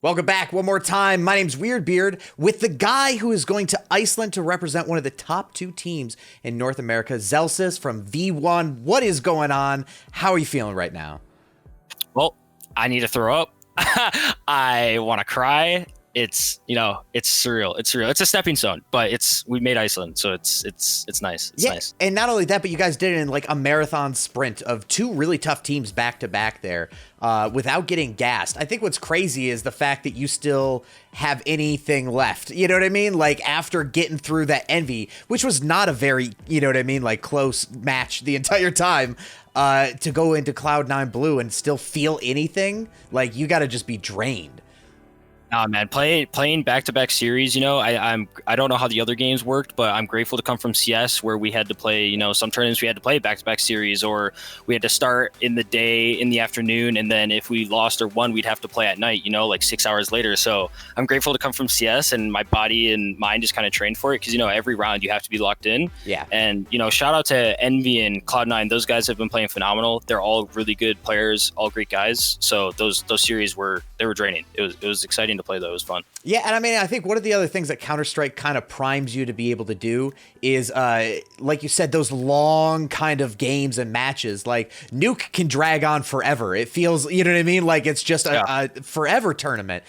Welcome back one more time. My name's Weirdbeard with the guy who is going to Iceland to represent one of the top two teams in North America, Zellsis from V1. What is going on? How are you feeling right now? Well, I need to throw up. I want to cry. It's surreal. It's surreal. It's a stepping stone, but we made Iceland, so it's nice. It's nice. And not only that, but you guys did it in like a marathon sprint of two really tough teams back to back there, without getting gassed. I think what's crazy is the fact that you still have anything left. You know what I mean? Like after getting through that Envy, which was not a very, like close match the entire time, to go into Cloud9 Blue and still feel anything, like you got to just be drained. Nah, man, playing back-to-back series, I don't know how the other games worked, but I'm grateful to come from CS where we had to play, some tournaments we had to play back-to-back series, or we had to start in the day, in the afternoon, and then if we lost or won, we'd have to play at night, like 6 hours later. So I'm grateful to come from CS, and my body and mind just kind of trained for it because, every round you have to be locked in. Yeah. And, shout out to Envy and Cloud9. Those guys have been playing phenomenal. They're all really good players, all great guys. So those series were draining. It was exciting to play though. It was fun. Yeah, and I mean, I think one of the other things that Counter-Strike kind of primes you to be able to do is, like you said, those long kind of games and matches. Like Nuke can drag on forever. It feels, you know what I mean? Like it's just a forever tournament.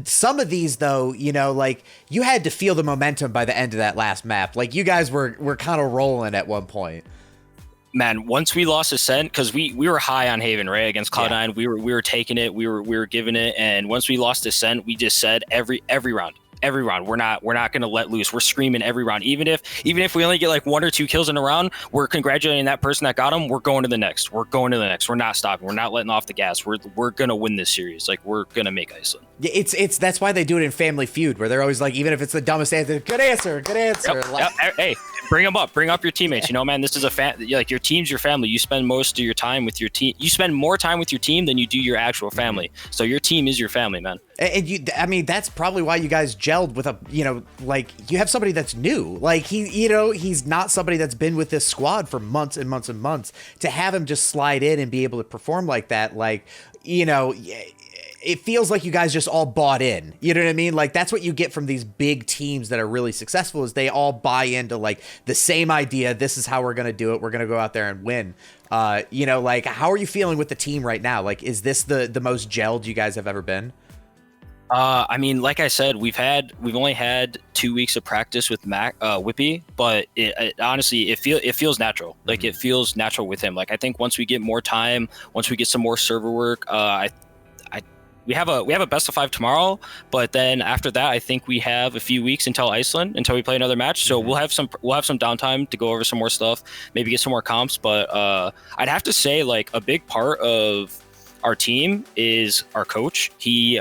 Some of these though, like you had to feel the momentum by the end of that last map. Like you guys were kind of rolling at one point. Man, once we lost Ascent, because we were high on Haven, right, against Cloud9, we were taking it, we were giving it, and once we lost Ascent, we just said every round, we're not going to let loose. We're screaming every round, even if we only get like 1 or 2 kills in a round, we're congratulating that person that got them. We're going to the next. We're not stopping. We're not letting off the gas. We're gonna win this series. Like we're gonna make Iceland. Yeah, it's that's why they do it in Family Feud, where they're always like, even if it's the dumbest answer, good answer. Yep. Hey, bring them up. Bring up your teammates. Man, this is like your team's your family. You spend most of your time with your team. You spend more time with your team than you do your actual family. So your team is your family, man. And that's probably why you guys gelled with like you have somebody that's new. Like he's not somebody that's been with this squad for months and months and months. To have him just slide in and be able to perform like that, like, it feels like you guys just all bought in. You know what I mean? Like that's what you get from these big teams that are really successful, is they all buy into like the same idea. This is how we're going to do it. We're going to go out there and win. Like how are you feeling with the team right now? Like, is this the most gelled you guys have ever been? I mean, like I said, we've only had 2 weeks of practice with Whippy, but it honestly, it feels natural. Like it feels natural with him. Like I think once we get more time, once we get some more server work, we have a best of 5 tomorrow, but then after that, I think we have a few weeks until Iceland, until we play another match. So we'll have some downtime to go over some more stuff, maybe get some more comps. But I'd have to say, like, a big part of our team is our coach. He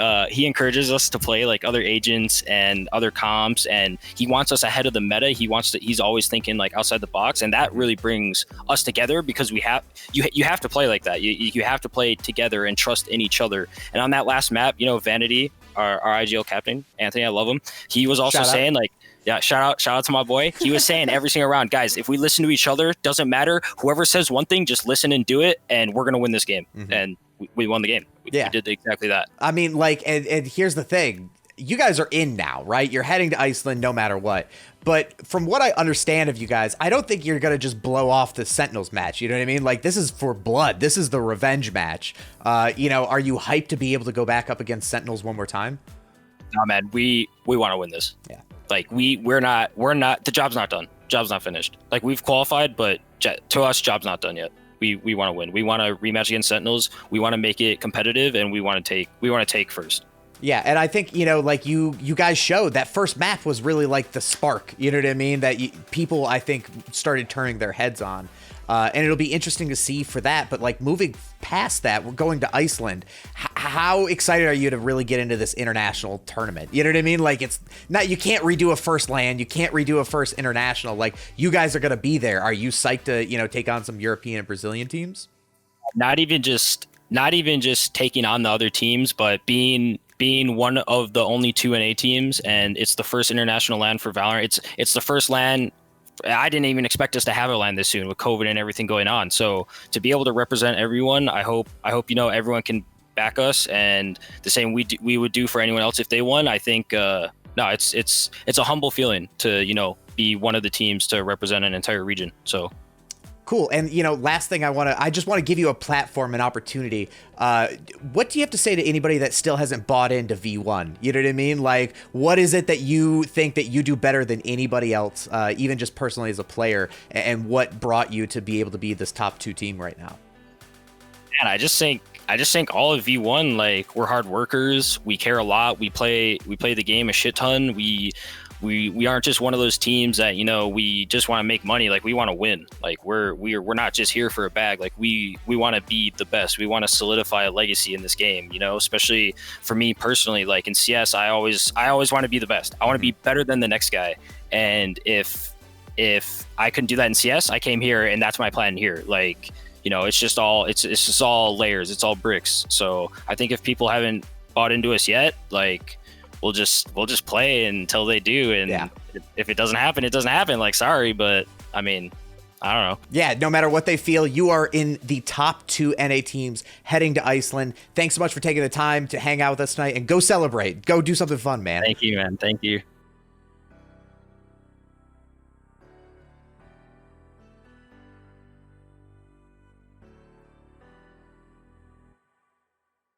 encourages us to play like other agents and other comps, and he wants us ahead of the meta. He's always thinking like outside the box, and that really brings us together because you have to play like that. You have to play together and trust in each other. And on that last map, Vanity, our IGL captain, Anthony, I love him. He was also saying like, yeah, shout out to my boy. He was saying every single round, guys, if we listen to each other, doesn't matter. Whoever says one thing, just listen and do it, and we're gonna win this game. Mm-hmm. And we won the game. We did exactly that. I mean, like, and here's the thing. You guys are in now, right? You're heading to Iceland no matter what. But from what I understand of you guys, I don't think you're going to just blow off the Sentinels match. You know what I mean? Like, this is for blood. This is the revenge match. Are you hyped to be able to go back up against Sentinels one more time? No, man, we want to win this. Yeah. Like, we're not, the job's not done. Job's not finished. Like, we've qualified, but to us, job's not done yet. We want to win. We want to rematch against Sentinels. We want to make it competitive, and we want to take first. Yeah, and I think, like you guys showed that first map was really like the spark, you know what I mean, that people, I think, started turning their heads on. And it'll be interesting to see for that. But like moving past that, we're going to Iceland. How excited are you to really get into this international tournament? You know what I mean? Like it's not, you can't redo a first LAN. You can't redo a first international. Like you guys are going to be there. Are you psyched to, take on some European and Brazilian teams? Not even just taking on the other teams, but being one of the only 2 NA teams, and it's the first international LAN for Valorant. It's the first LAN. I didn't even expect us to have a LAN this soon with COVID and everything going on. So to be able to represent everyone, I hope everyone can back us, and the same we would do for anyone else if they won. I think no, it's a humble feeling to, you know, be one of the teams to represent an entire region. So cool. And, you know, last thing I just want to give you a platform and opportunity. What do you have to say to anybody that still hasn't bought into V1? You know what I mean? Like, what is it that you think that you do better than anybody else, even just personally as a player, and what brought you to be able to be this top 2 team right now? And I just think all of V1, like, we're hard workers. We care a lot. We play the game a shit ton. We aren't just one of those teams that, you know, we just want to make money. Like, we want to win. Like, we're not just here for a bag. Like, we want to be the best. We want to solidify a legacy in this game, you know, especially for me personally. Like, in CS, I always want to be the best. I want to be better than the next guy. And if I couldn't do that in CS, I came here, and that's my plan here. Like, you know, it's just all layers. It's all bricks. So I think if people haven't bought into us yet, like, we'll just play until they do. And if it doesn't happen, it doesn't happen. Like, sorry, but I mean, I don't know. Yeah, no matter what they feel, you are in the top 2 NA teams heading to Iceland. Thanks so much for taking the time to hang out with us tonight, and go celebrate. Go do something fun, man. Thank you, man. Thank you.